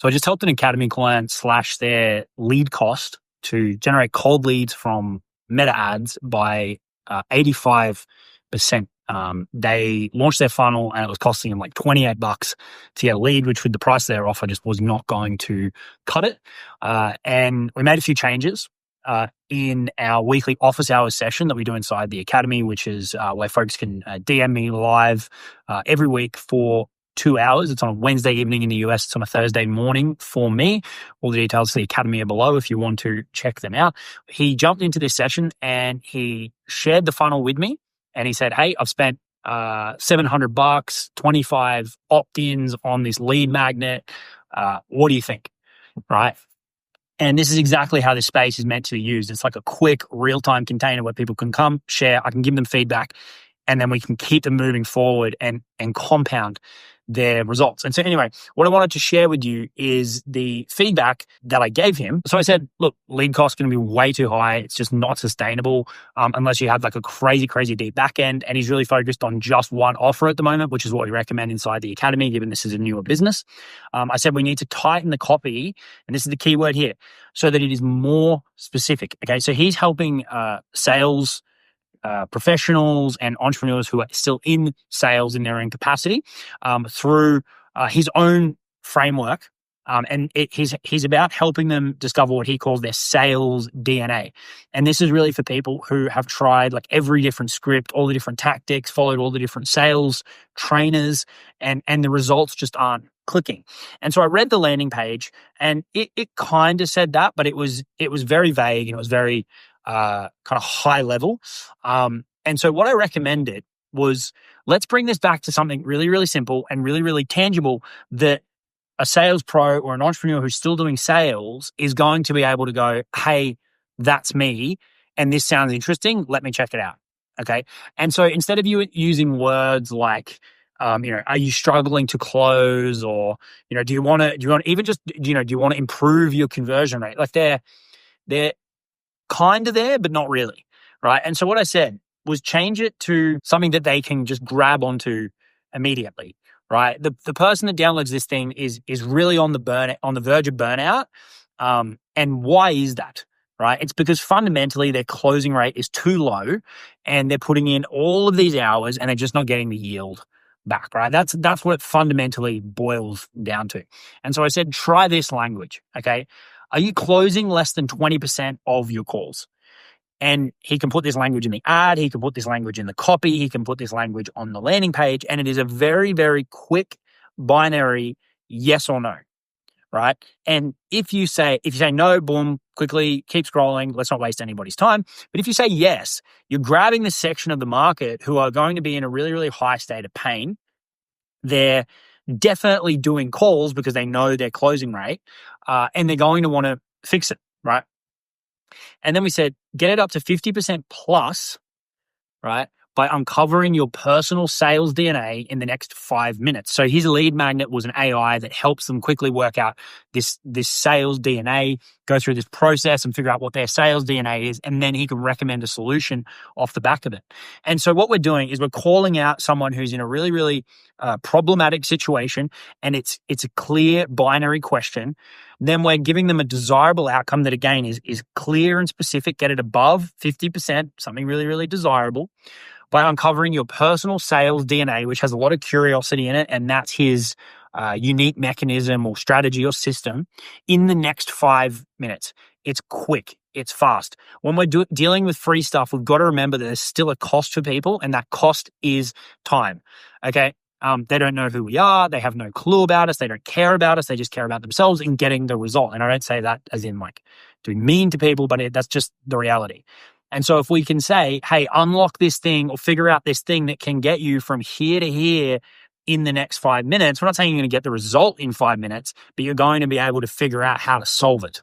So I just helped an academy client slash their lead cost to generate cold leads from meta ads by 85%. They launched their funnel and it was costing them like $28 to get a lead, which with the price of their offer just was not going to cut it. And we made a few changes in our weekly office hours session that we do inside the academy, which is where folks can DM me live every week for 2 hours. It's on a Wednesday evening in the US. It's on a Thursday morning for me. All the details to the academy are below if you want to check them out. He jumped into this session and he shared the funnel with me. And he said, hey, I've spent $700, 25 opt-ins on this lead magnet. What do you think? Right. And this is exactly how this space is meant to be used. It's like a quick real-time container where people can come, share, I can give them feedback, and then we can keep them moving forward and compound their results. And so anyway, what I wanted to share with you is the feedback that I gave him. So I said, look, lead cost is going to be way too high. It's just not sustainable unless you have like a crazy, crazy deep back end. And he's really focused on just one offer at the moment, which is what we recommend inside the academy, given this is a newer business. I said we need to tighten the copy, and this is the key word here, so that it is more specific. Okay, so he's helping sales professionals and entrepreneurs who are still in sales in their own capacity through his own framework. And he's about helping them discover what he calls their sales DNA. And this is really for people who have tried like every different script, all the different tactics, followed all the different sales trainers, and the results just aren't clicking. And so I read the landing page and it kind of said that, but it was very vague and it was very kind of high level. And so what I recommended was, let's bring this back to something really, really simple and really, really tangible that a sales pro or an entrepreneur who's still doing sales is going to be able to go, hey, that's me. And this sounds interesting. Let me check it out. Okay. And so instead of you using words like, are you struggling to close, or, do you want to improve your conversion rate? Like they're kind of there, but not really, right? And so what I said was change it to something that they can just grab onto immediately, right? The person that downloads this thing is really on the verge of burnout. And why is that, right? It's because fundamentally their closing rate is too low and they're putting in all of these hours and they're just not getting the yield back, right? That's what it fundamentally boils down to. And so I said, try this language, okay? Are you closing less than 20% of your calls? And he can put this language in the ad. He can put this language in the copy. He can put this language on the landing page. And it is a very, very quick binary yes or no, right? And if you say no, boom, quickly keep scrolling. Let's not waste anybody's time. But if you say yes, you're grabbing the section of the market who are going to be in a really, really high state of pain. They're definitely doing calls because they know their closing rate, and they're going to want to fix it, right? And then we said, get it up to 50% plus, right, by uncovering your personal sales DNA in the next 5 minutes. So his lead magnet was an AI that helps them quickly work out this sales DNA, go through this process and figure out what their sales DNA is, and then he can recommend a solution off the back of it. And so what we're doing is we're calling out someone who's in a really, really problematic situation, and it's a clear binary question. Then we're giving them a desirable outcome that, again, is clear and specific. Get it above 50%, something really, really desirable, by uncovering your personal sales DNA, which has a lot of curiosity in it, and that's his unique mechanism or strategy or system, in the next 5 minutes. It's quick. It's fast. When we're dealing with free stuff, we've got to remember that there's still a cost for people, and that cost is time. Okay? They don't know who we are. They have no clue about us. They don't care about us. They just care about themselves in getting the result. And I don't say that as in like doing mean to people, but that's just the reality. And so if we can say, hey, unlock this thing or figure out this thing that can get you from here to here in the next 5 minutes, we're not saying you're going to get the result in 5 minutes, but you're going to be able to figure out how to solve it.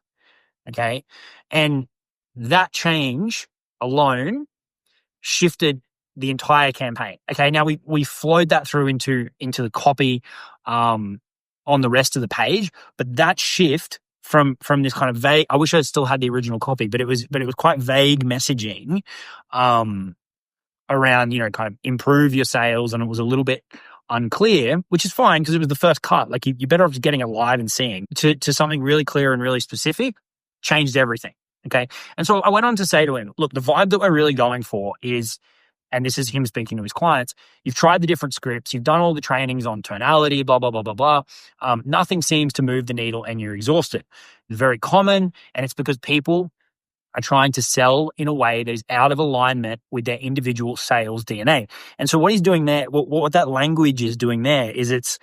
Okay. And that change alone shifted the entire campaign. Okay. Now we flowed that through into the copy on the rest of the page, but that shift from this kind of vague, I wish I still had the original copy, but it was quite vague messaging around, kind of improve your sales. And it was a little bit unclear, which is fine because it was the first cut. Like you're better off just getting it live and seeing to something really clear and really specific, changed everything. Okay. And so I went on to say to him, look, the vibe that we're really going for is, and this is him speaking to his clients, you've tried the different scripts, you've done all the trainings on tonality, blah, blah, blah, blah, blah. Nothing seems to move the needle and you're exhausted. It's very common. And it's because people are trying to sell in a way that is out of alignment with their individual sales DNA. And so what he's doing there, what that language is doing there is it's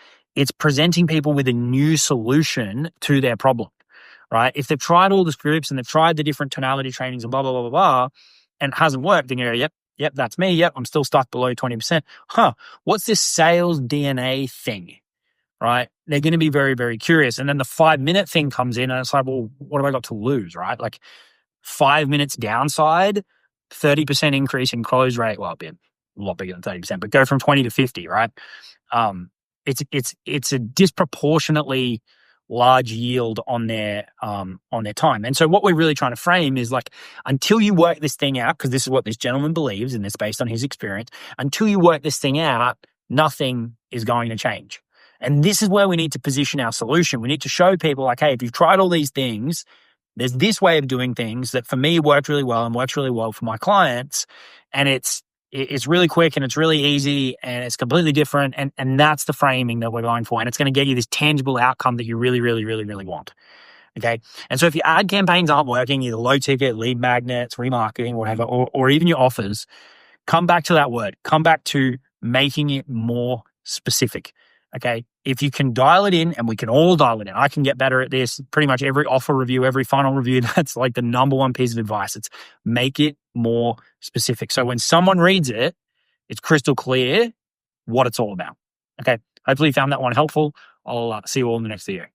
presenting people with a new solution to their problem, right? If they've tried all the scripts and they've tried the different tonality trainings and blah, blah, blah, blah, blah, and it hasn't worked, then you go, yep, that's me. Yep, I'm still stuck below 20%. What's this sales DNA thing, right? They're going to be very, very curious. And then the 5-minute thing comes in and it's like, well, what have I got to lose, right? Like 5 minutes downside, 30% increase in close rate. Well, it'd be a lot bigger than 30%, but go from 20 to 50, right? It's a disproportionately large yield on their time. And so what we're really trying to frame is like, until you work this thing out, because this is what this gentleman believes, and it's based on his experience, until you work this thing out, nothing is going to change. And this is where we need to position our solution. We need to show people like, hey, if you've tried all these things, there's this way of doing things that for me worked really well and works really well for my clients. And it's really quick and it's really easy and it's completely different. And that's the framing that we're going for. And it's going to get you this tangible outcome that you really, really, really, really want. Okay. And so if your ad campaigns aren't working, either low ticket, lead magnets, remarketing, whatever, or even your offers, come back to that word, come back to making it more specific. Okay. If you can dial it in, and we can all dial it in, I can get better at this. Pretty much every offer review, every funnel review, that's like the number one piece of advice. It's make it more specific. So when someone reads it, it's crystal clear what it's all about. Okay. Hopefully you found that one helpful. I'll see you all in the next video.